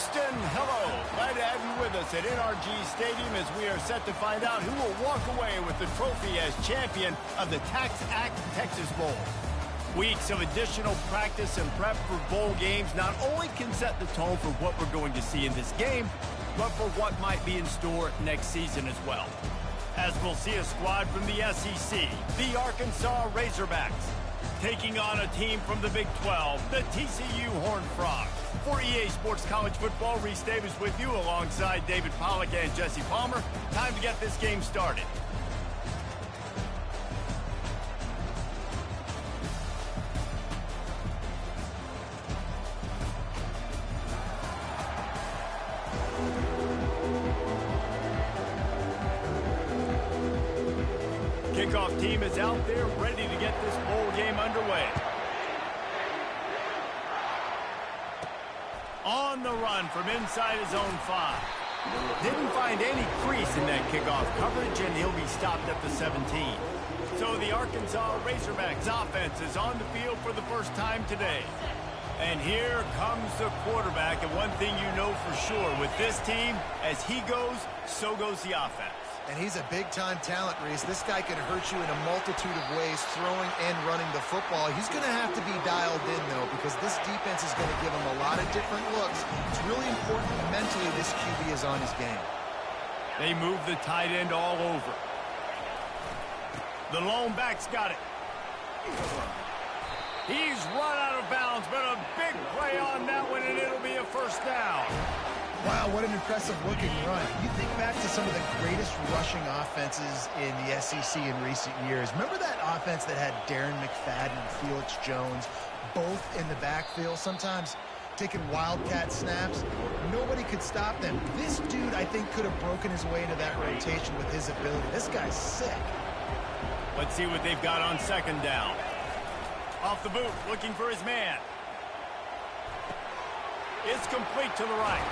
Houston, hello. Glad to have you with us at NRG Stadium as we are set to find out who will walk away with the trophy as champion of the Tax Act Texas Bowl. Weeks of additional practice and prep for bowl games not only can set the tone for what we're going to see in this game, but for what might be in store next season as well. As we'll see a squad from the SEC, the Arkansas Razorbacks, taking on a team from the Big 12, the TCU Horned Frogs. For EA Sports College Football, Reese Davis with you alongside David Pollack and Jesse Palmer. Time to get this game started. Kickoff team is out there ready to get this bowl game underway. On the run from inside his own 5. Didn't find any crease in that kickoff coverage, and he'll be stopped at the 17. So the Arkansas Razorbacks offense is on the field for the first time today. And here comes the quarterback, and one thing you know for sure with this team, as he goes, so goes the offense. And he's a big-time talent, Reese. This guy can hurt you in a multitude of ways, throwing and running the football. He's going to have to be dialed in, though, because this defense is going to give him a lot of different looks. It's really important mentally this QB is on his game. They move the tight end all over. The lone back's got it. He's run out of bounds, but a big play on that one, and it'll be a first down. Wow, what an impressive-looking run. You think back to some of the greatest rushing offenses in the SEC in recent years. Remember that offense that had Darren McFadden and Felix Jones both in the backfield, sometimes taking wildcat snaps? Nobody could stop them. This dude, I think, could have broken his way into that rotation with his ability. This guy's sick. Let's see what they've got on second down. Off the boot, looking for his man. It's complete to the right.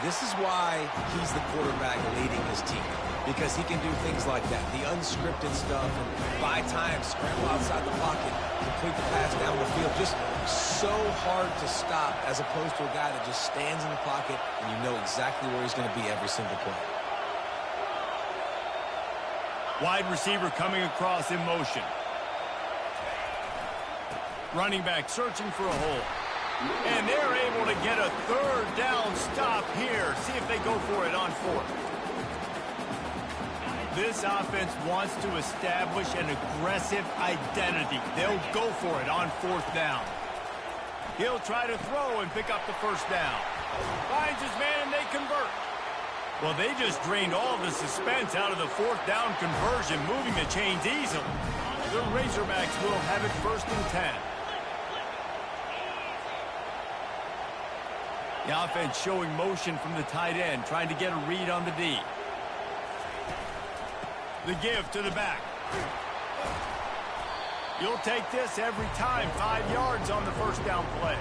This is why he's the quarterback leading his team, because he can do things like that, the unscripted stuff, and buy time, scramble outside the pocket, complete the pass down the field. Just so hard to stop as opposed to a guy that just stands in the pocket and you know exactly where he's going to be every single play. Wide receiver coming across in motion. Running back searching for a hole. And they're able to get a third down stop here. See if they go for it on 4th. This offense wants to establish an aggressive identity. They'll go for it on 4th down. He'll try to throw and pick up the first down. Finds his man and they convert. Well, they just drained all the suspense out of the 4th down conversion, moving the chains easily. The Razorbacks will have it 1st and 10. The offense showing motion from the tight end, trying to get a read on the D. The give to the back. You'll take this every time. 5 yards on the first down play.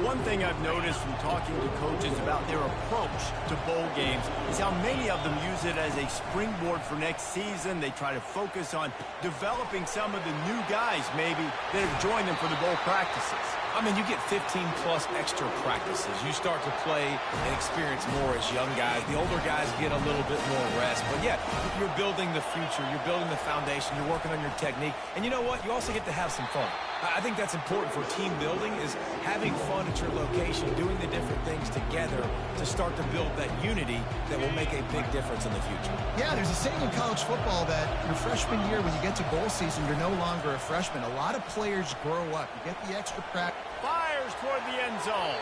One thing I've noticed from talking to coaches about their approach to bowl games is how many of them use it as a springboard for next season. They try to focus on developing some of the new guys, maybe, that have joined them for the bowl practices. I mean, you get 15-plus extra practices. You start to play and experience more as young guys. The older guys get a little bit more rest. But, yeah, you're building the future. You're building the foundation. You're working on your technique. And you know what? You also get to have some fun. I think that's important for team building, is having fun at your location, doing the different things together to start to build that unity that will make a big difference in the future. Yeah, there's a saying in college football that your freshman year, when you get to bowl season, you're no longer a freshman. A lot of players grow up. You get the extra practice. Fires toward the end zone.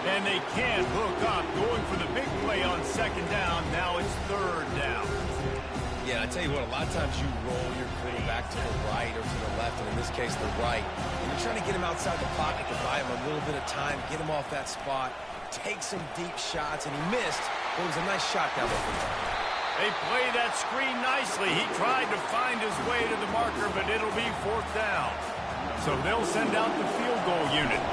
And they can't hook up. Going for the big play on second down. Now it's 3rd down. Yeah, I tell you what, a lot of times you roll your quarterback to the right or to the left, and in this case, the right. And you're trying to get him outside the pocket to buy him a little bit of time, get him off that spot, take some deep shots, and he missed, but it was a nice shot down the field. They play that screen nicely. He tried to find his way to the marker, but it'll be 4th down. So they'll send out the field goal unit.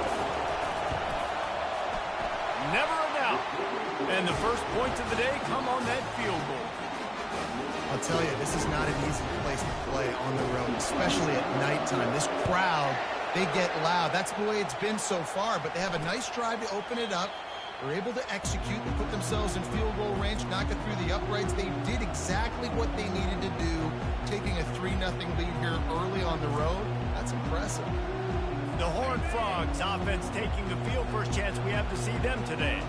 Never a doubt. And the first points of the day come on that field goal. I'll tell you, this is not an easy place to play on the road, especially at nighttime. This crowd they get loud. That's the way it's been so far, but they have a nice drive to open it up. They're able to execute. They put themselves in field goal range, knock it through the uprights. They did exactly what they needed to do, taking a 3-0 lead here early on the road. That's impressive. The Horned Frogs offense taking the field. First chance we have to see them today.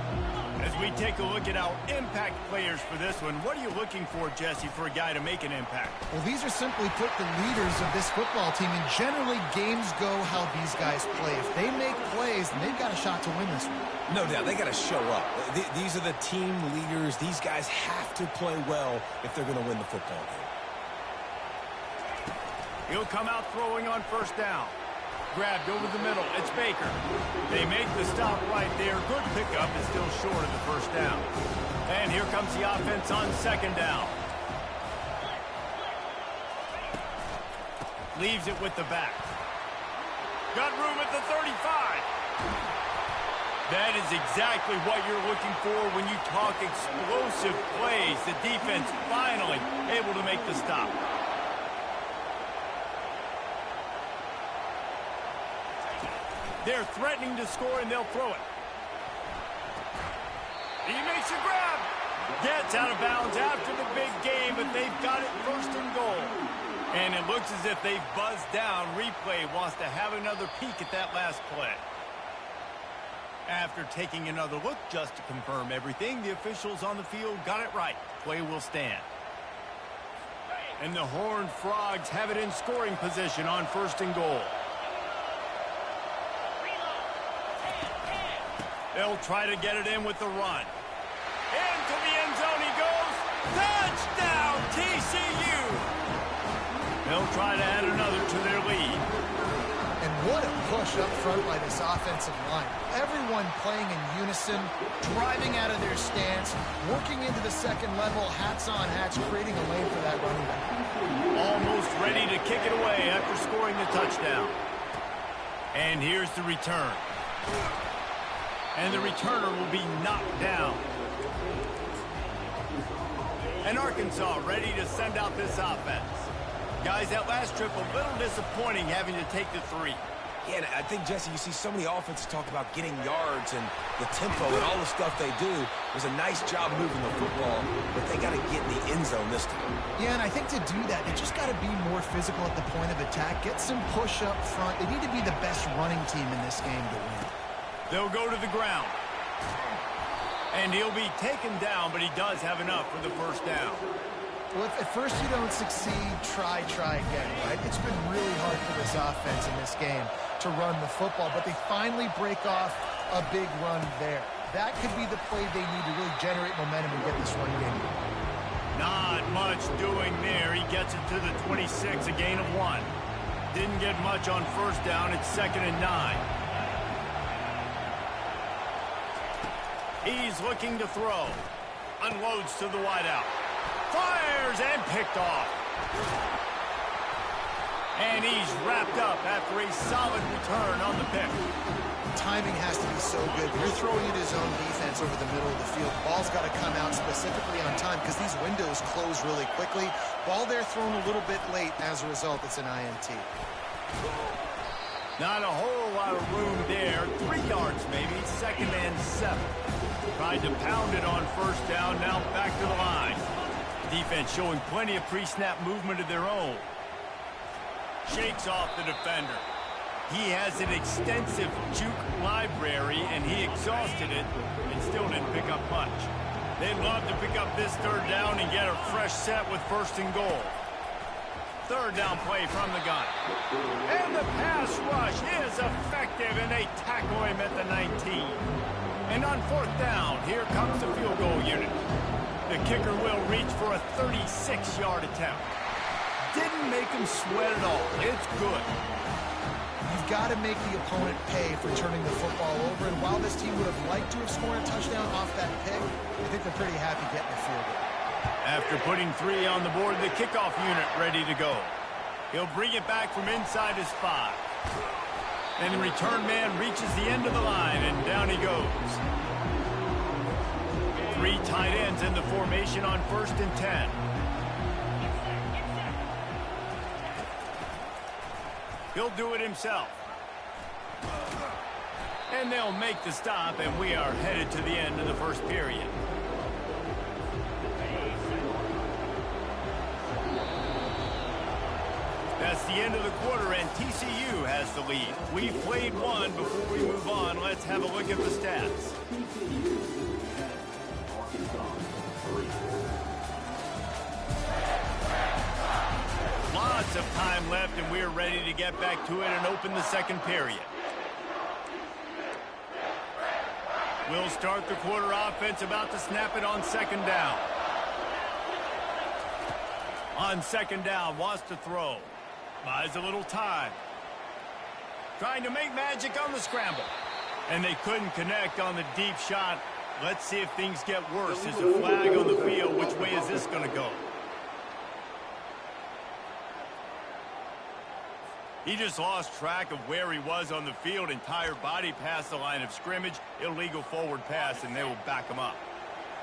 As we take a look at our impact players for this one, what are you looking for, Jesse, for a guy to make an impact? Well, these are simply put the leaders of this football team, and generally games go how these guys play. If they make plays, then they've got a shot to win this one. No doubt, they got to show up. These are the team leaders. These guys have to play well if they're going to win the football game. He'll come out throwing on first down. Grabbed over the middle. It's Baker. They make the stop right there. Good pickup is still short of the first down. And here comes the offense on second down. Leaves it with the back. Got room at the 35. That is exactly what you're looking for when you talk explosive plays. The defense finally able to make the stop. They're threatening to score, and they'll throw it. He makes a grab. Gets out of bounds after the big game, but they've got it first and goal. And it looks as if they've buzzed down. Replay wants to have another peek at that last play. After taking another look just to confirm everything, the officials on the field got it right. Play will stand. And the Horned Frogs have it in scoring position on first and goal. They'll try to get it in with the run. Into the end zone he goes. Touchdown, TCU! They'll try to add another to their lead. And what a push up front by this offensive line. Everyone playing in unison, driving out of their stance, working into the second level, hats on hats, creating a lane for that running back. Almost ready to kick it away after scoring the touchdown. And here's the return. And the returner will be knocked down. And Arkansas ready to send out this offense. Guys, that last trip a little disappointing having to take the 3. Yeah, and I think, Jesse, you see so many offenses talk about getting yards and the tempo and all the stuff they do. It was a nice job moving the football, but they got to get in the end zone this time. Yeah, and I think to do that, they just got to be more physical at the point of attack, get some push up front. They need to be the best running team in this game to win. They'll go to the ground. And he'll be taken down, but he does have enough for the first down. Well, if at first you don't succeed, try again, right? It's been really hard for this offense in this game to run the football, but they finally break off a big run there. That could be the play they need to really generate momentum and get this run game. Not much doing there. He gets it to the 26, a gain of 1. Didn't get much on first down. It's 2nd and 9. He's looking to throw. Unloads to the wideout. Fires and picked off. And he's wrapped up after a solid return on the pick. Timing has to be so good. You're throwing at his own defense over the middle of the field. Ball's got to come out specifically on time because these windows close really quickly. Ball there thrown a little bit late. As a result, it's an INT. Not a whole lot of room there. 3 yards maybe. 2nd and 7. Tried to pound it on first down. Now back to the line. Defense showing plenty of pre-snap movement of their own. Shakes off the defender. He has an extensive juke library, and he exhausted it and still didn't pick up much. They'd love to pick up this 3rd down and get a fresh set with 1st and goal. 3rd down play from the gun. And the pass rush is effective, and they tackle him at the 19. And on 4th down, here comes the field goal unit. The kicker will reach for a 36-yard attempt. Didn't make him sweat at all. It's good. You've got to make the opponent pay for turning the football over, and while this team would have liked to have scored a touchdown off that pick, I think they're pretty happy getting the field goal. After putting 3 on the board, the kickoff unit ready to go. He'll bring it back from inside his 5. And the return man reaches the end of the line, and down he goes. 3 tight ends in the formation on 1st and 10. He'll do it himself. And they'll make the stop, and we are headed to the end of the first period. That's the end of the quarter, and TCU has the lead. We've played one. Before we move on, let's have a look at the stats. Lots of time left, and we're ready to get back to it and open the second period. We'll start the quarter offense, about to snap it on second down. On second down, wants to throw. Buys a little time. Trying to make magic on the scramble. And they couldn't connect on the deep shot. Let's see if things get worse. There's a flag on the field. Which way is this going to go? He just lost track of where he was on the field. Entire body past the line of scrimmage. Illegal forward pass, and they will back him up.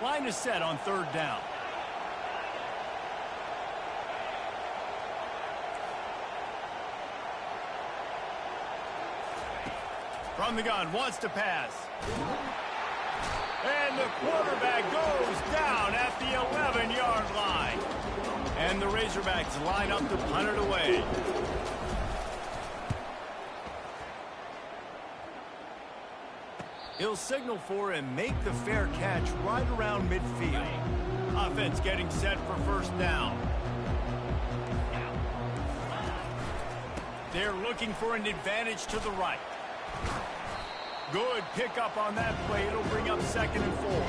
Line is set on third down. From the gun, wants to pass. And the quarterback goes down at the 11-yard line. And the Razorbacks line up to punt it away. He'll signal for and make the fair catch right around midfield. Offense getting set for first down. They're looking for an advantage to the right. Good pickup on that play. It'll bring up second and 4.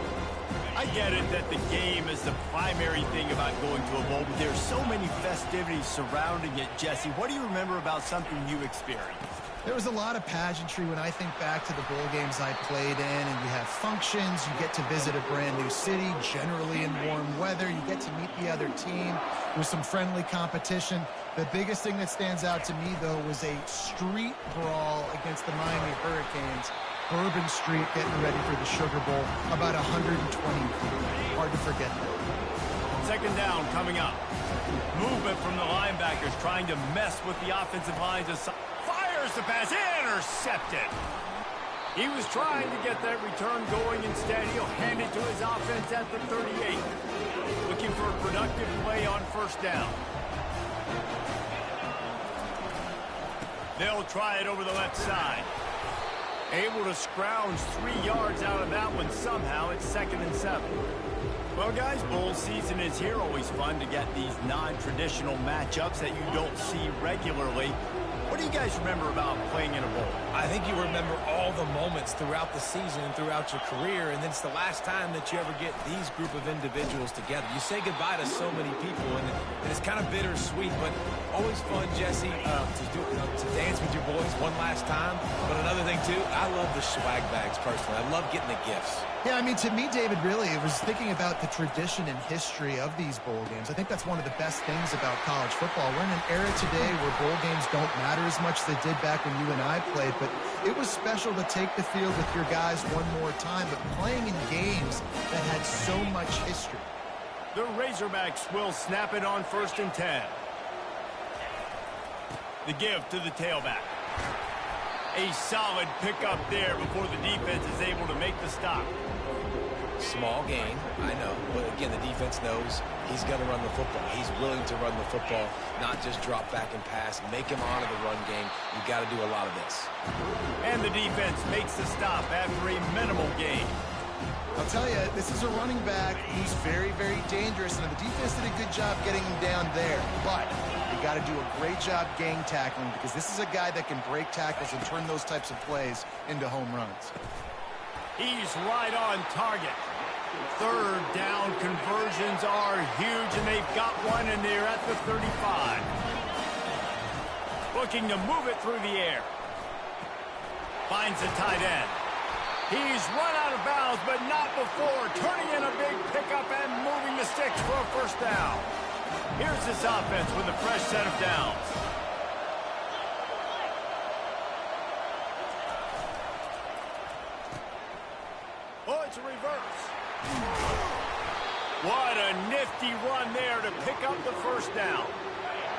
I get it that the game is the primary thing about going to a bowl, but there's so many festivities surrounding it. Jesse, what do you remember about something you experienced? There was a lot of pageantry when I think back to the bowl games I played in, and you have functions, you get to visit a brand new city, generally in warm weather, you get to meet the other team, with some friendly competition. The biggest thing that stands out to me, though, was a street brawl against the Miami Hurricanes. Bourbon Street getting ready for the Sugar Bowl, about 120 people. Hard to forget that. Second down coming up. Movement from the linebackers trying to mess with the offensive lines. Fires the pass, intercepted. He was trying to get that return going. Instead, he'll hand it to his offense at the 38. Looking for a productive play on first down. They'll try it over the left side. Able to scrounge 3 yards out of that one somehow. It's 2nd and 7. Well, guys, bowl season is here. Always fun to get these non-traditional matchups that you don't see regularly. What do you guys remember about playing in a bowl? I think you remember all the moments throughout the season and throughout your career, and it's the last time that you ever get these group of individuals together. You say goodbye to so many people, and it's kind of bittersweet, but always fun, Jesse, to dance with your boys one last time. But another thing, too, I love the swag bags, personally. I love getting the gifts. Yeah, I mean, to me, David, really, it was thinking about the tradition and history of these bowl games. I think that's one of the best things about college football. We're in an era today where bowl games don't matter as much as they did back when you and I played, but it was special to take the field with your guys one more time, but playing in games that had so much history. The Razorbacks will snap it on 1st and 10. The give to the tailback. A solid pickup there before the defense is able to make the stop. Small gain, I know. But again, the defense knows he's going to run the football. He's willing to run the football, not just drop back and pass. Make him honor the run game. You've got to do a lot of this. And the defense makes the stop after a minimal gain. I'll tell you, this is a running back who's very, very dangerous, and the defense did a good job getting him down there. But you got to do a great job gang tackling, because this is a guy that can break tackles and turn those types of plays into home runs. He's right on target. Third down conversions are huge, and they've got one, and they're at the 35. Looking to move it through the air. Finds the tight end. He's run out of bounds, but not before turning in a big pickup and moving the sticks for a first down. Here's this offense with a fresh set of downs. Oh, it's a reverse. What a nifty run there to pick up the first down.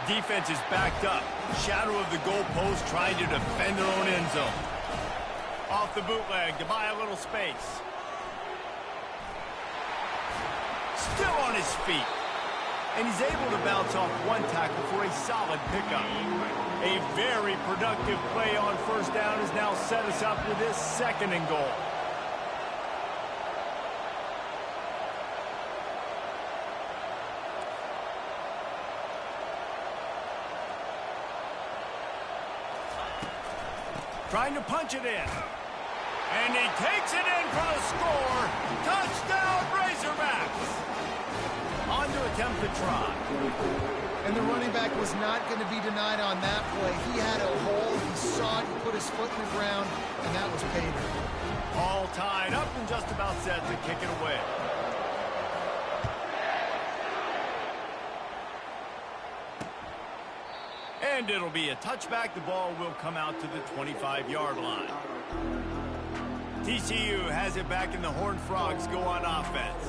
Defense is backed up. Shadow of the goalpost trying to defend their own end zone. Off the bootleg to buy a little space. Still on his feet. And he's able to bounce off one tackle for a solid pickup. A very productive play on first down has now set us up with this 2nd and goal. Trying to punch it in. And he takes it in for the score. Touchdown, Razorbacks. On to attempt the try. And the running back was not going to be denied on that play. He had a hole. He saw it. He put his foot in the ground, and that was paid. All tied up and just about set to kick it away. And it'll be a touchback. The ball will come out to the 25-yard line. TCU has it back, and the Horned Frogs go on offense.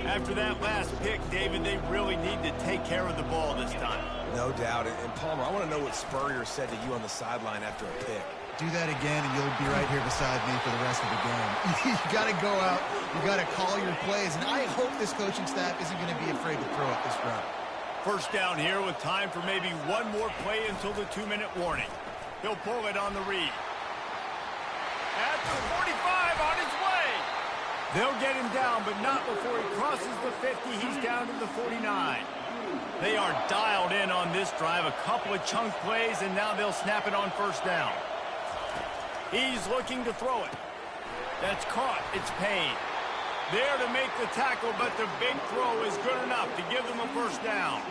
After that last pick, David, they really need to take care of the ball this time. No doubt. And Palmer, I want to know what Spurrier said to you on the sideline after a pick. Do that again, and you'll be right here beside me for the rest of the game. You got to go out. You got to call your plays, and I hope this coaching staff isn't going to be afraid to throw it this route. First down here with time for maybe one more play until the 2-minute warning. He'll pull it on the read. At the 45, on his way. They'll get him down, but not before he crosses the 50. He's down to the 49. They are dialed in on this drive. A couple of chunk plays, and now they'll snap it on first down. He's looking to throw it. That's caught. It's Payne. There to make the tackle, but the big throw is good enough to give them a first down.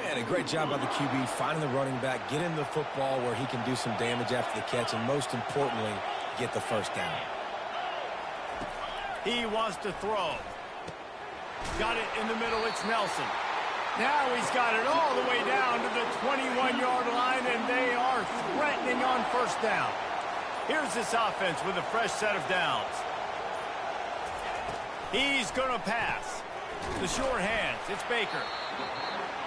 And a great job by the QB finding the running back, get him the football where he can do some damage after the catch, and most importantly, get the first down. He wants to throw. Got it in the middle. It's Nelson. Now he's got it all the way down to the 21-yard line, and they are threatening on first down. Here's this offense with a fresh set of downs. He's going to pass. The short hands. It's Baker.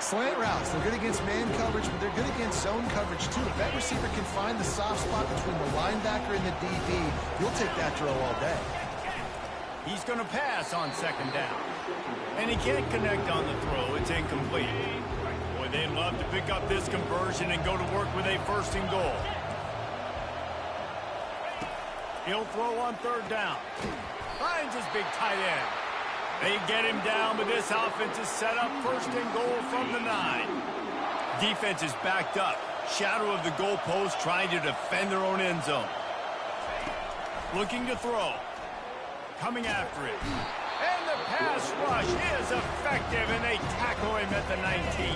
Slant routes, they're good against man coverage, but they're good against zone coverage too. If that receiver can find the soft spot between the linebacker and the DB, you'll take that drill all day. He's going to pass on second down. And he can't connect on the throw. It's incomplete. Boy, they'd love to pick up this conversion and go to work with a first and goal. He'll throw on third down. Finds his big tight end. They get him down, but this offense is set up first and goal from the 9. Defense is backed up. Shadow of the goalpost trying to defend their own end zone. Looking to throw. Coming after it. And the pass rush is effective, and they tackle him at the 19.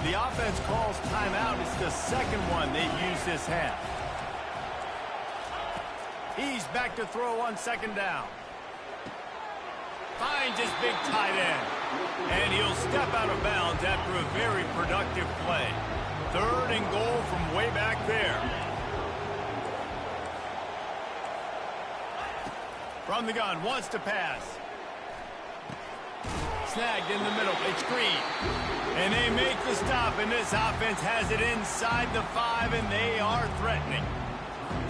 The offense calls timeout. It's the second one they've used this half. He's back to throw on second down. Finds his big tight end. And he'll step out of bounds after a very productive play. Third and goal from way back there. From the gun, wants to pass. Snagged in the middle. It's Green. And they make the stop, and this offense has it inside the 5, and they are threatening.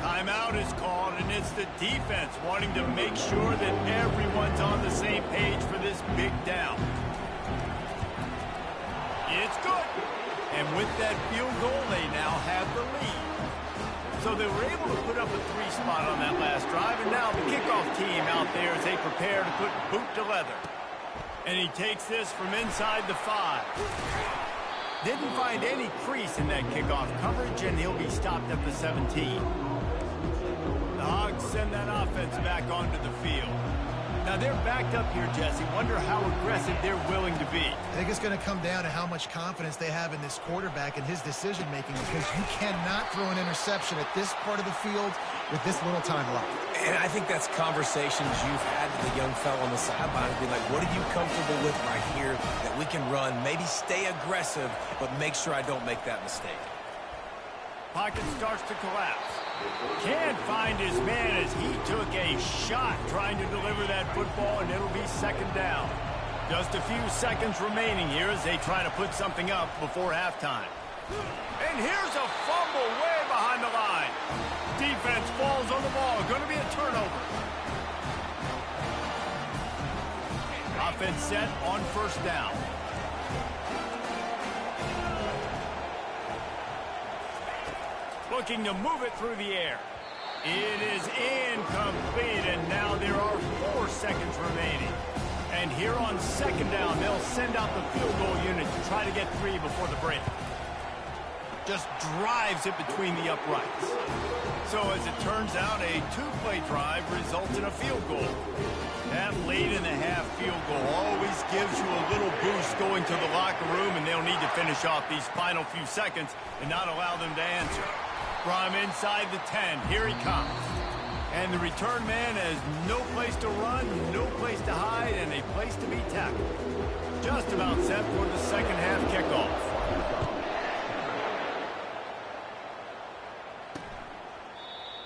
Timeout is called, and it's the defense wanting to make sure that everyone's on the same page for this big down. It's good. And with that field goal, they now have the lead. So they were able to put up a 3 spot on that last drive, and now the kickoff team out there as they prepare to put boot to leather. And he takes this from inside the 5. Didn't find any crease in that kickoff coverage, and he'll be stopped at the 17. The Hogs send that offense back onto the field. Now they're backed up here, Jesse. Wonder how aggressive they're willing to be. I think it's going to come down to how much confidence they have in this quarterback and his decision-making, because you cannot throw an interception at this part of the field with this little time left. And I think that's conversations you've had with the young fellow on the sideline and be like, what are you comfortable with right here that we can run? Maybe stay aggressive, but make sure I don't make that mistake. Pocket starts to collapse. Can't find his man as he took a shot trying to deliver that football, and it'll be second down. Just a few seconds remaining here as they try to put something up before halftime. And here's a fumble way behind the line. Defense falls on the ball Offense set on first down. Looking to move it through the air. It is incomplete, and now there are 4 seconds remaining. And here on second down, they'll send out the field goal unit to try to get 3 before the break. Just drives it between the uprights. So as it turns out, a 2-play drive results in a field goal. That late in the half field goal always gives you a little boost going to the locker room, and they'll need to finish off these final few seconds and not allow them to answer. From inside the 10, here he comes. And the return man has no place to run, no place to hide, and a place to be tackled. Just about set for the second half kickoff.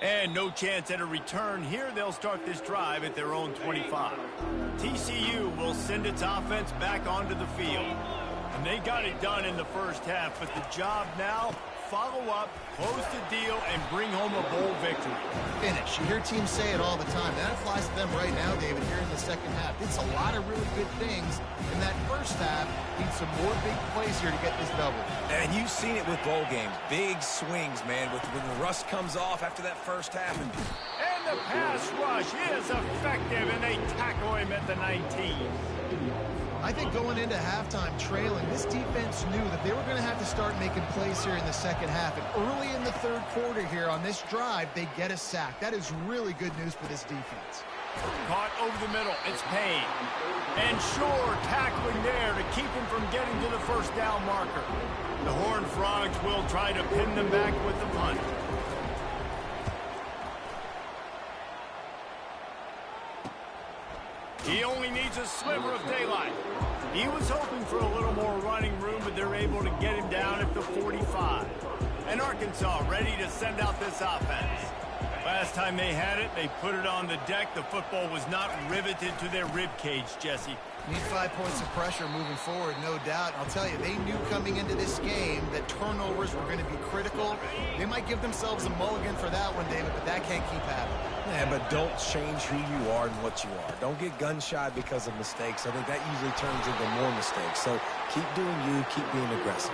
And no chance at a return. Here they'll start this drive at their own 25. TCU will send its offense back onto the field. And they got it done in the first half, but the job now, follow up, close the deal, and bring home a bowl victory. Finish. You hear teams say it all the time. That applies to them right now, David, here in the second half. It's a lot of really good things in that first half. Need some more big plays here to get this double. And you've seen it with bowl games. Big swings, man, when the rust comes off after that first half. And the pass rush is effective, and they tackle him at the 19. I think going into halftime trailing, this defense knew that they were going to have to start making plays here in the second half. And early in the third quarter here on this drive, they get a sack. That is really good news for this defense. Caught over the middle. It's Payne. And Shore tackling there to keep him from getting to the first down marker. The Horned Frogs will try to pin them back with the punt. He only needs a sliver of daylight. He was hoping for a little more running room, but they're able to get him down at the 45. And Arkansas ready to send out this offense. Last time they had it, they put it on the deck. The football was not riveted to their rib cage, Jesse. Need 5 points of pressure moving forward, no doubt. I'll tell you, they knew coming into this game that turnovers were going to be critical. They might give themselves a mulligan for that one, David, but that can't keep happening. Yeah, but don't change who you are and what you are. Don't get gun-shy because of mistakes. I think that usually turns into more mistakes. So keep doing you, keep being aggressive.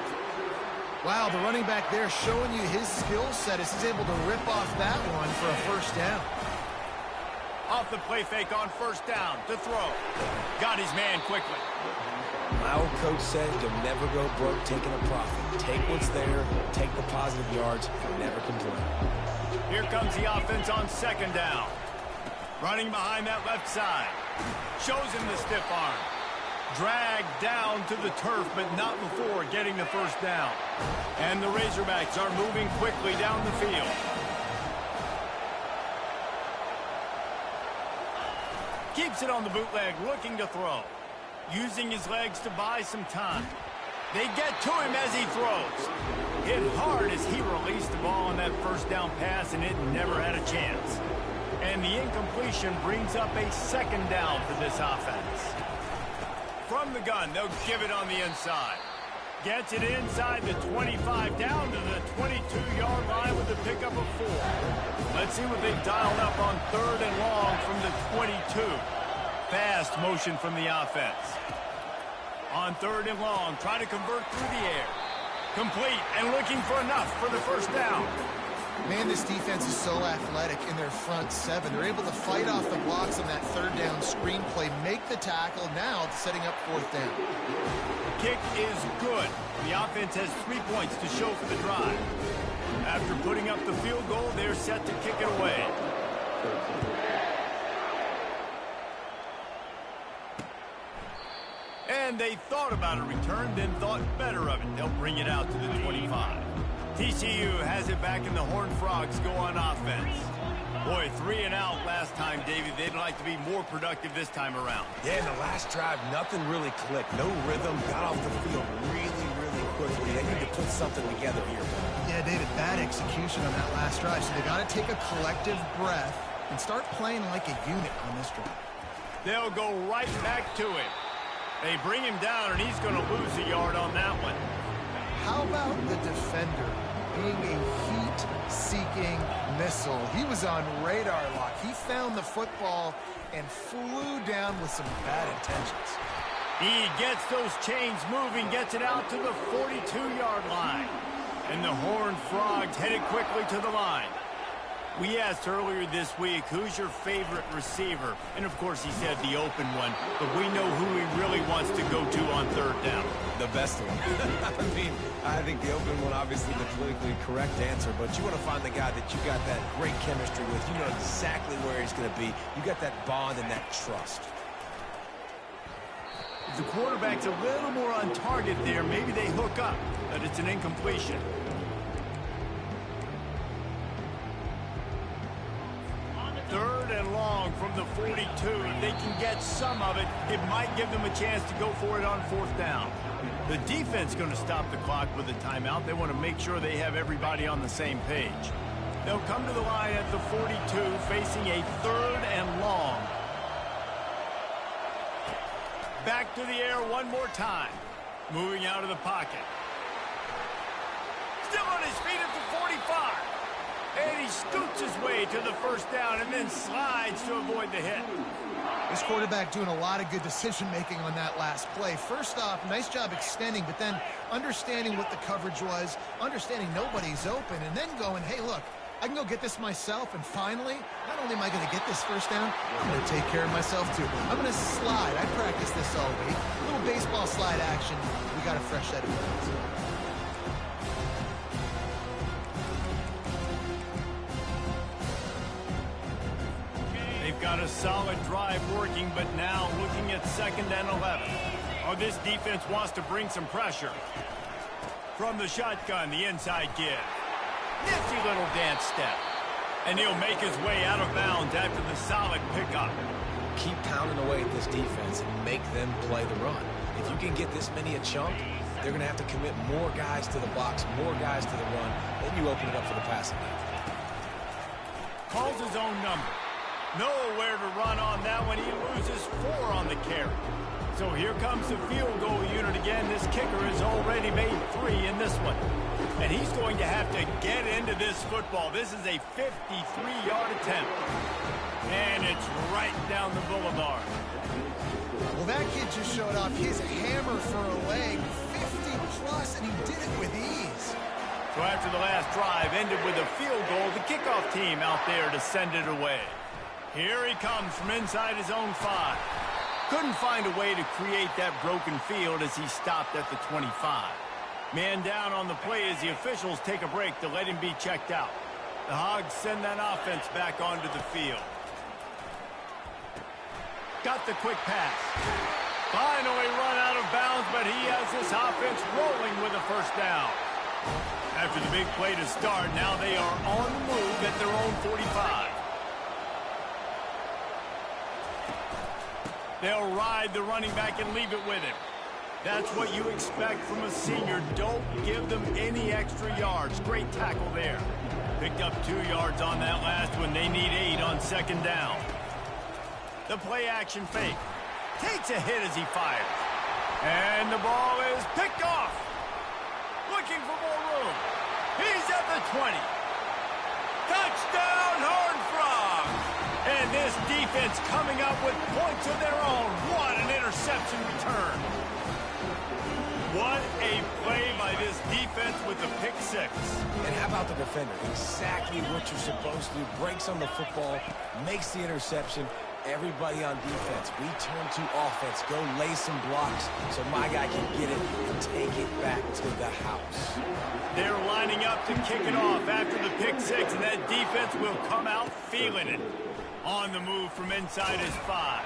Wow, the running back there showing you his skill set as he's able to rip off that one for a first down. Off the play fake on first down to throw. Got his man quickly. My old coach said you'll never go broke taking a profit. Take what's there, take the positive yards, and never complain. Here comes the offense on second down. Running behind that left side. Shows him the stiff arm. Dragged down to the turf, but not before getting the first down. And the Razorbacks are moving quickly down the field. Keeps it on the bootleg, looking to throw. Using his legs to buy some time. They get to him as he throws. Hit hard as he released the ball on that first down pass, and it never had a chance. And the incompletion brings up a second down for this offense. From the gun, they'll give it on the inside. Gets it inside the 25, down to the 22-yard line with a pickup of 4. Let's see what they've dialed up on third and long from the 22. Fast motion from the offense. On third and long, trying to convert through the air. Complete and looking for enough for the first down. Man, this defense is so athletic in their front 7. They're able to fight off the blocks on that third down screenplay, make the tackle, now setting up fourth down. Kick is good. The offense has 3 points to show for the drive. After putting up the field goal, they're set to kick it away. And they thought about a return, then thought better of it. They'll bring it out to the 25. TCU has it back, and the Horned Frogs go on offense. Boy, 3 and out last time, David. They'd like to be more productive this time around. Yeah, in the last drive, nothing really clicked. No rhythm, got off the field really, really quickly. They need to put something together here. Yeah, David, bad execution on that last drive. So they got to take a collective breath and start playing like a unit on this drive. They'll go right back to it. They bring him down, and he's going to lose a yard on that one. How about the defender being a heat-seeking missile? He was on radar lock. He found the football and flew down with some bad intentions. He gets those chains moving, gets it out to the 42-yard line. And the Horned Frogs headed quickly to the line. We asked earlier this week, who's your favorite receiver? And, of course, he said the open one. But we know who he really wants to go to on third down. The best one. I mean, I think the open one, obviously the politically correct answer, but you want to find the guy that you got that great chemistry with. You know exactly where he's going to be. You got that bond and that trust. If the quarterback's a little more on target there, maybe they hook up, but it's an incompletion. Third and long from the 42. If they can get some of it, it might give them a chance to go for it on fourth down. The defense going to stop the clock with a timeout. They want to make sure they have everybody on the same page. They'll come to the line at the 42, facing a third and long. Back to the air one more time. Moving out of the pocket. Still on his feet at the 45. And he scoots his way to the first down and then slides to avoid the hit. This quarterback doing a lot of good decision-making on that last play. First off, nice job extending, but then understanding what the coverage was, understanding nobody's open, and then going, hey, look, I can go get this myself, and finally, not only am I going to get this first down, I'm going to take care of myself, too. I'm going to slide. I practiced this all week. A little baseball slide action. We got a fresh set of moves. They've got a solid drive working, but now looking at 2nd and 11. Oh, this defense wants to bring some pressure. From the shotgun, the inside give. Nifty little dance step. And he'll make his way out of bounds after the solid pickup. Keep pounding away at this defense and make them play the run. If you can get this many a chunk, they're going to have to commit more guys to the box, more guys to the run. Then you open it up for the passing game. Calls his own number. Nowhere to run on that one. He loses 4 on the carry. So here comes the field goal unit again. This kicker has already made 3 in this one. And he's going to have to get into this football. This is a 53-yard attempt. And it's right down the boulevard. Well, that kid just showed off his hammer for a leg. 50-plus, and he did it with ease. So after the last drive ended with a field goal, the kickoff team out there to send it away. Here he comes from inside his own 5. Couldn't find a way to create that broken field as he stopped at the 25. Man down on the play as the officials take a break to let him be checked out. The Hogs send that offense back onto the field. Got the quick pass. Finally run out of bounds, but he has this offense rolling with a first down. After the big play to start, now they are on the move at their own 45. They'll ride the running back and leave it with him. That's what you expect from a senior. Don't give them any extra yards. Great tackle there. Picked up 2 yards on that last one. They need 8 on 2nd down. The play action fake. Takes a hit as he fires. And the ball is picked off. Looking for more room. He's at the 20. Touchdown, Horned Frogs. And this defense coming up with points of their own. What an interception return. What a play by this defense with the pick 6. And how about the defender? Exactly what you're supposed to do. Breaks on the football, makes the interception. Everybody on defense, we turn to offense. Go lay some blocks so my guy can get it and take it back to the house. They're lining up to kick it off after the pick 6, and that defense will come out feeling it. On the move from inside his 5.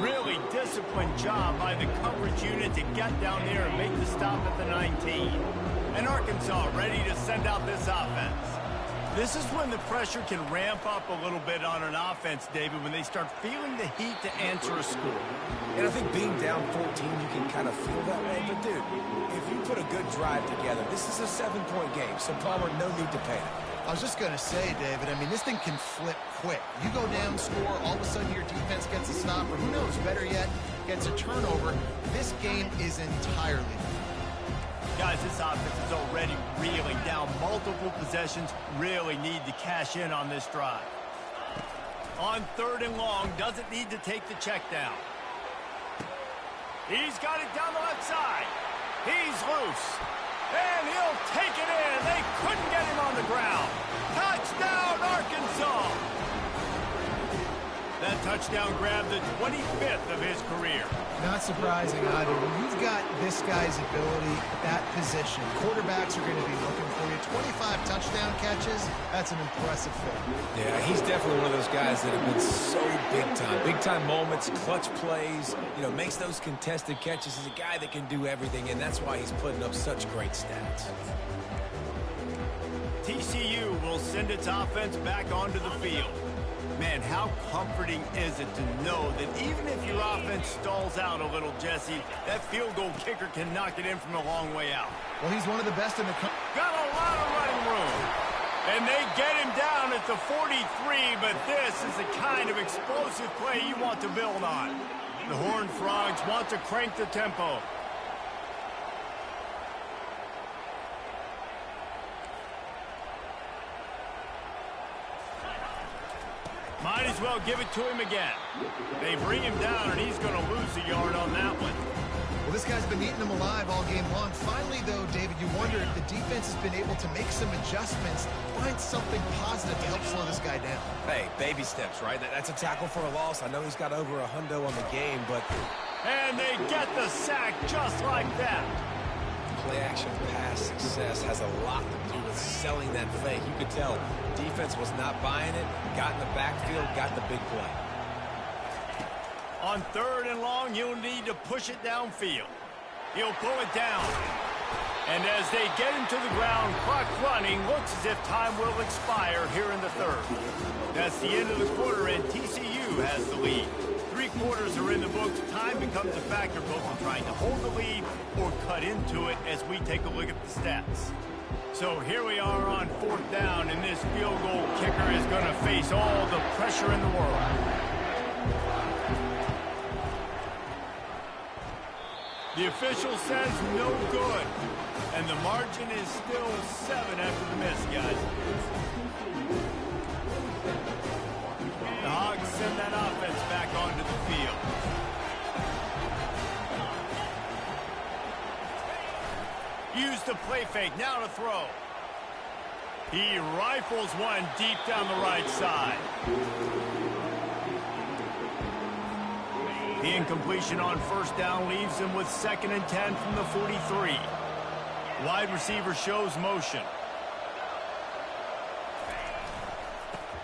Really disciplined job by the coverage unit to get down there and make the stop at the 19. And Arkansas ready to send out this offense. This is when the pressure can ramp up a little bit on an offense, David, when they start feeling the heat to answer a score. And I think being down 14, you can kind of feel that way. But, dude, if you put a good drive together, this is a 7-point game. So, Palmer, no need to panic. I was just going to say, David, I mean, this thing can flip quick. You go down, score, all of a sudden your defense gets a stop, or who knows, better yet, gets a turnover. This game is entirely different. Guys, this offense is already reeling down. Multiple possessions, really need to cash in on this drive. On 3rd and long, doesn't need to take the check down. He's got it down the left side. He's loose. And he'll take it in. They couldn't get him on the ground. Touchdown, Arkansas! That touchdown grabbed the 25th of his career. Not surprising either. When you've got this guy's ability at that position, quarterbacks are going to be looking for you. 25 touchdown catches, that's an impressive feat. Yeah, he's definitely one of those guys that have been so big time. Big time moments, clutch plays, makes those contested catches. He's a guy that can do everything, and that's why he's putting up such great stats. TCU will send its offense back onto the field. Man, how comforting is it to know that even if your offense stalls out a little, Jesse, that field goal kicker can knock it in from a long way out. Well, he's one of the best in the country. Got a lot of running room. And they get him down at the 43, but this is the kind of explosive play you want to build on. The Horned Frogs want to crank the tempo. Might as well give it to him again. They bring him down, and he's going to lose a yard on that one. Well, this guy's been eating them alive all game long. Finally, though, David, you wonder if the defense has been able to make some adjustments, find something positive to help slow this guy down. Hey, baby steps, right? That's a tackle for a loss. I know he's got over $100 on the game, but... And they get the sack just like that. Play-action pass success has a lot to do with selling that fake. You could tell defense was not buying it, got in the backfield, got the big play. On 3rd and long, you'll need to push it downfield. He'll pull it down. And as they get him to the ground, clock running, looks as if time will expire here in the 3rd. That's the end of the quarter, and TCU has the lead. 3 quarters are in the books. Time becomes a factor both in trying to hold the lead or cut into it as we take a look at the stats. So here we are on 4th down, and this field goal kicker is going to face all the pressure in the world. The official says no good, and the margin is still 7 after the miss, guys. The Hogs send that offense back onto the field. Use the play fake, now to throw. He rifles one deep down the right side. The incompletion on 1st down leaves him with 2nd and 10 from the 43. Wide receiver shows motion.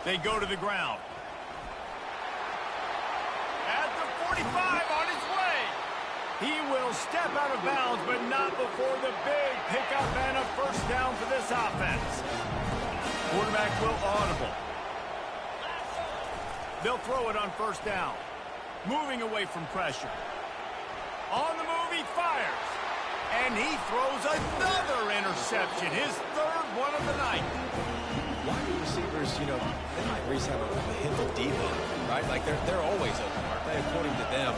They go to the ground. At the 45, on his way. He will step out of bounds, but not before the big pickup and a 1st down for this offense. Quarterback will audible. They'll throw it on 1st down. Moving away from pressure. On the move, he fires. And he throws another interception, his 3rd one of the night. Wide receivers, they might at least have a hint of diva, right? Like they're always open, aren't they, according to them.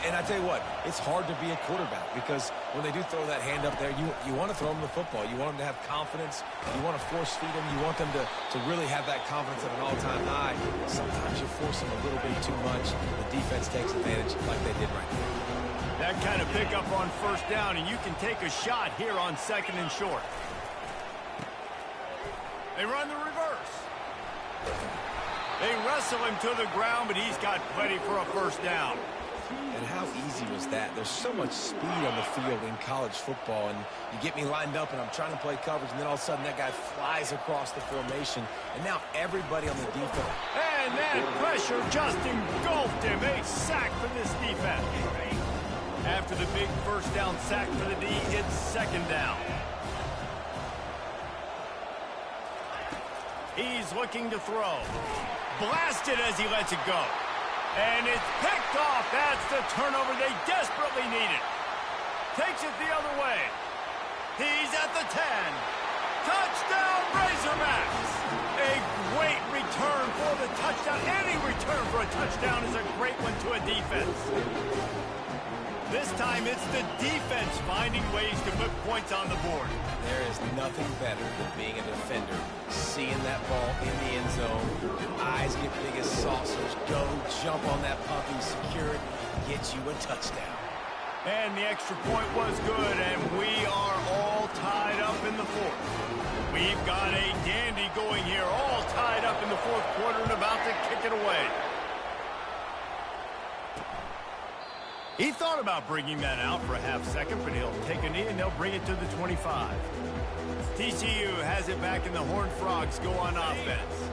And I tell you what, it's hard to be a quarterback because when they do throw that hand up there, you want to throw them the football. You want them to have confidence. You want to force feed them. You want them to really have that confidence at an all-time high. Sometimes you force them a little bit too much. The defense takes advantage like they did right now. That kind of pickup on 1st down, and you can take a shot here on 2nd and short. They run the reverse. They wrestle him to the ground, but he's got plenty for a 1st down. And how easy was that? There's so much speed on the field in college football, and you get me lined up, and I'm trying to play coverage, and then all of a sudden that guy flies across the formation, and now everybody on the defense. And that pressure just engulfed him. A sack for this defense. After the big 1st down sack for the D, it's 2nd down. He's looking to throw. Blasted as he lets it go. And it's picked off. That's the turnover they desperately needed. Takes it the other way. He's at the 10. Touchdown, Razorbacks. A great return for the touchdown. Any return for a touchdown is a great one to a defense. This time it's the defense finding ways to put points on the board. There is nothing better than being a defender, seeing that ball in the end zone, your eyes get big as saucers, go jump on that puppy, secure it, get you a touchdown. And the extra point was good, and we are all tied up in the fourth. We've got a dandy going here, all tied up in the fourth quarter and about to kick it away. He thought about bringing that out for a half second, but he'll take a knee and they'll bring it to the 25. TCU has it back and the Horned Frogs go on offense.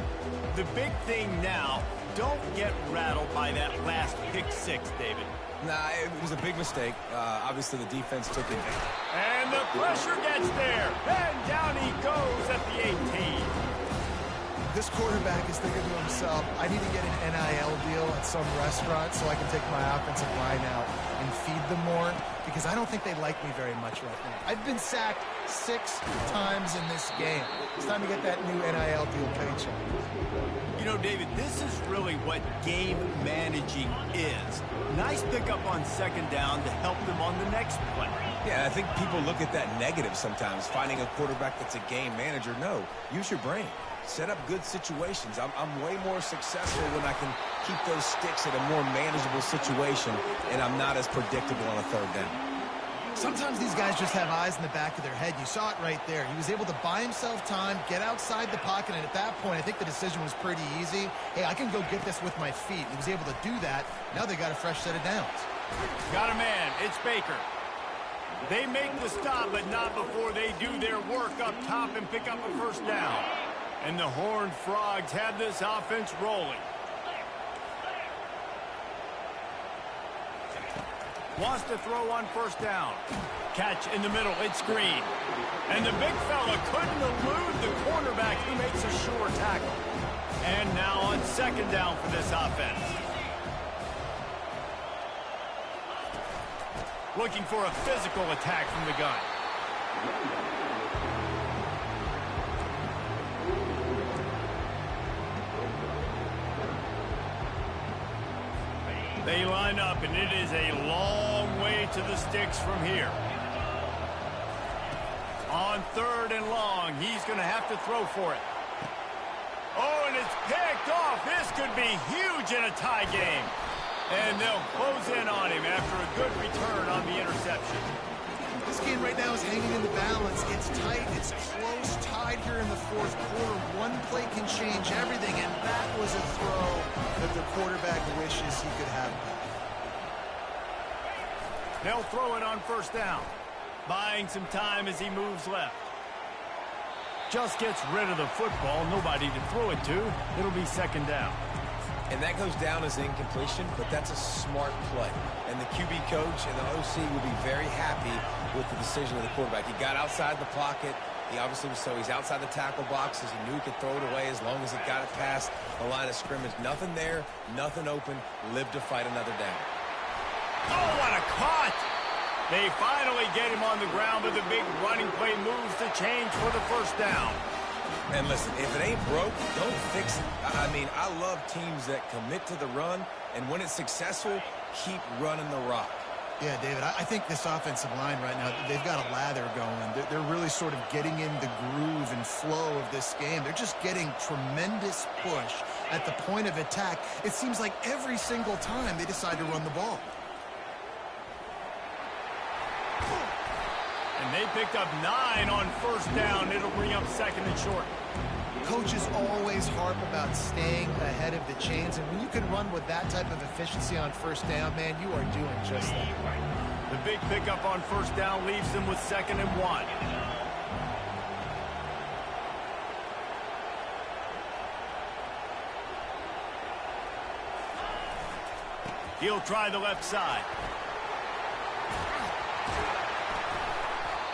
The big thing now, don't get rattled by that last pick six, David. Nah, it was a big mistake. Obviously, the defense took it. And the pressure gets there. And down he goes at the 18. This quarterback is thinking to himself, I need to get an NIL deal at some restaurant so I can take my offensive line out and feed them more, because I don't think they like me very much right now. I've been sacked 6 times in this game. It's time to get that new NIL deal paycheck. You know, David, this is really what game managing is. Nice pickup on second down to help them on the next play. Yeah, I think people look at that negative sometimes, finding a quarterback that's a game manager. No, use your brain. Set up good situations. I'm way more successful when I can keep those sticks at a more manageable situation, and I'm not as predictable on a third down. Sometimes these guys just have eyes in the back of their head. You saw it right there. He was able to buy himself time, get outside the pocket, and at that point, I think the decision was pretty easy. Hey, I can go get this with my feet. He was able to do that. Now they got a fresh set of downs. Got a man. It's Baker. They make the stop, but not before they do their work up top and pick up a first down. And the Horned Frogs have this offense rolling. Wants to throw on first down. Catch in the middle. It's Green. And the big fella couldn't elude the cornerback. He makes a sure tackle. And now on second down for this offense. Looking for a physical attack from the gun. They line up, and it is a long way to the sticks from here. On third and long, he's going to have to throw for it. Oh, and it's picked off. This could be huge in a tie game. And they'll close in on him after a good return on the interception. This game right now is hanging in the balance. It's tight. It's close, tied here in the fourth quarter. One play can change everything, and that was a throw that the quarterback wishes he could have. They'll throw it on first down, buying some time as he moves left. Just gets rid of the football. Nobody to throw it to. It'll be second down. And that goes down as incompletion, but that's a smart play. And the QB coach and the OC will be very happy with the decision of the quarterback. He got outside the pocket. He obviously was so he's outside the tackle boxes. He knew he could throw it away as long as it got it past the line of scrimmage. Nothing there, nothing open. Live to fight another down. Oh, what a cut! They finally get him on the ground, but the big running play moves the change for the first down. And listen, if it ain't broke, don't fix it. I mean, I love teams that commit to the run, and when it's successful, keep running the rock. Yeah, David, I think this offensive line right now, they've got a lather going. They're really sort of getting in the groove and flow of this game. They're just getting tremendous push at the point of attack. It seems like every single time they decide to run the ball. And they picked up 9 on first down. It'll bring up second and short. Coaches always harp about staying ahead of the chains, and when you can run with that type of efficiency on first down, man, you are doing just that. The big pickup on first down leaves them with second and 1. He'll try the left side.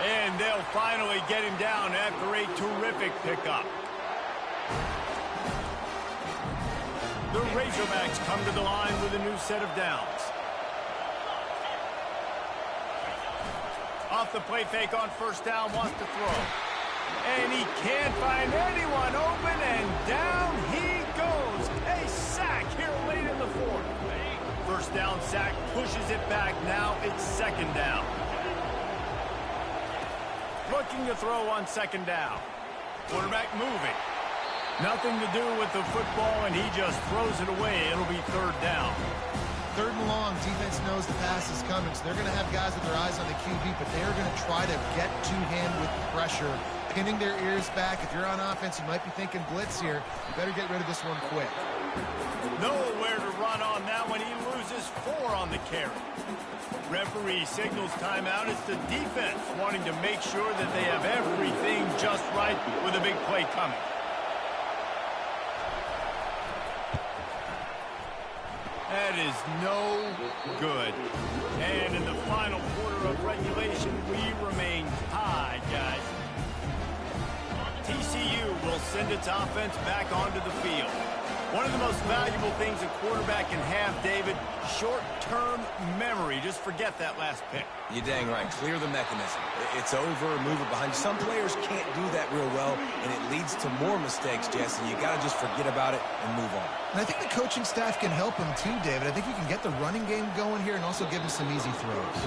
And they'll finally get him down after a terrific pickup. The Razorbacks come to the line with a new set of downs. Off the play fake on first down, wants to throw. And he can't find anyone open, and down he goes. A sack here late in the fourth. First down sack pushes it back. Now it's second down. Looking to throw on second down. Quarterback moving. Nothing to do with the football, and he just throws it away. It'll be third down. 3rd and long, defense knows the pass is coming, so they're going to have guys with their eyes on the QB, but they are going to try to get to him with pressure, pinning their ears back. If you're on offense, you might be thinking blitz here. You better get rid of this one quick. Nowhere to run on that one. He loses 4 on the carry. Referee signals timeout. It's the defense wanting to make sure that they have everything just right with a big play coming. That is no good. And in the final quarter of regulation, we remain tied, guys. TCU will send its offense back onto the field. One of the most valuable things a quarterback can have, David, short-term memory. Just forget that last pick. You're dang right. Clear the mechanism. It's over, move it behind you. Some players can't do that real well, and it leads to more mistakes, Jesse. You got to just forget about it and move on. And I think the coaching staff can help him too, David. I think you can get the running game going here and also give him some easy throws.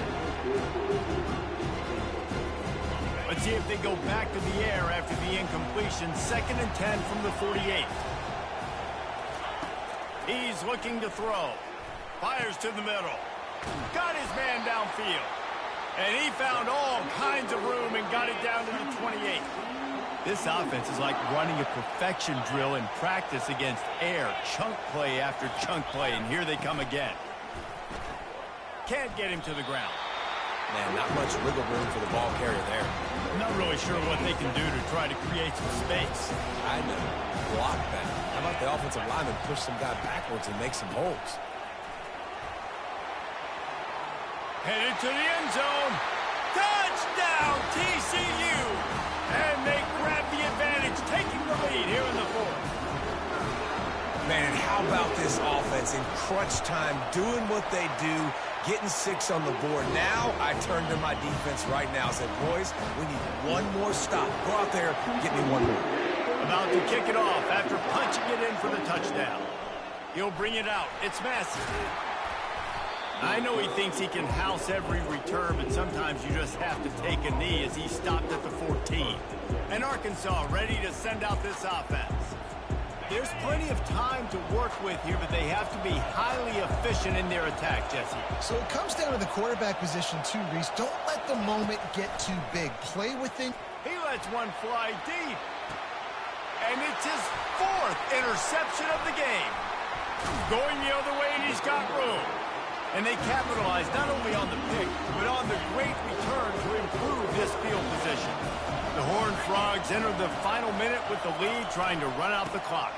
Let's see if they go back to the air after the incompletion. 2nd and 10 from the 48. He's looking to throw. Fires to the middle. Got his man downfield. And he found all kinds of room and got it down to the 28. This offense is like running a perfection drill in practice against air. Chunk play after chunk play, and here they come again. Can't get him to the ground. Man, not much wiggle room for the ball carrier there. Not really sure what they can do to try to create some space. I know. Block that. How about the offensive lineman push some guy backwards and make some holes? Headed to the end zone. Touchdown, TCU! And they grab the advantage, taking the lead here in the 4th. Man, how about this offense in crunch time, doing what they do, getting 6 on the board. Now I turn to my defense right now. I said, boys, we need one more stop. Go out there, get me one more. About to kick it off after punching it in for the touchdown. He'll bring it out. It's Massey. I know he thinks he can house every return, but sometimes you just have to take a knee as he stopped at the 14. And Arkansas ready to send out this offense. There's plenty of time to work with here, but they have to be highly efficient in their attack, Jesse. So it comes down to the quarterback position too, Reese. Don't let the moment get too big. Play within. He lets one fly deep. And it's his 4th interception of the game. Going the other way, and he's got room. And they capitalize not only on the pick, but on the great return to improve this field position. The Horned Frogs enter the final minute with the lead, trying to run out the clock.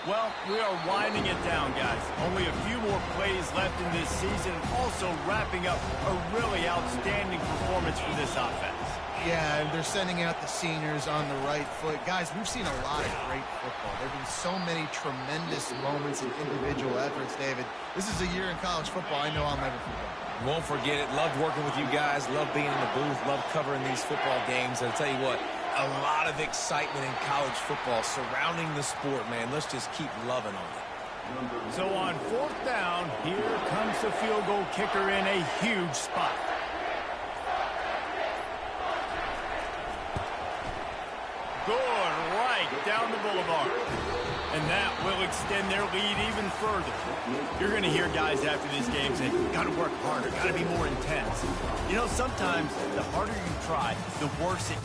Well, we are winding it down, guys. Only a few more plays left in this season, also wrapping up a really outstanding performance for this offense. Yeah, they're sending out the seniors on the right foot. Guys, we've seen a lot of great football. There have been so many tremendous moments and individual efforts, David. This is a year in college football I know I'll never forget. Won't forget it. Loved working with you guys. Loved being in the booth. Loved covering these football games. And I'll tell you what, a lot of excitement in college football surrounding the sport, man. Let's just keep loving on it. So on 4th down, here comes the field goal kicker in a huge spot. Good right down the boulevard. And that will extend their lead even further. You're going to hear guys after this game say, got to work harder, got to be more intense. You know, sometimes the harder you try, the worse it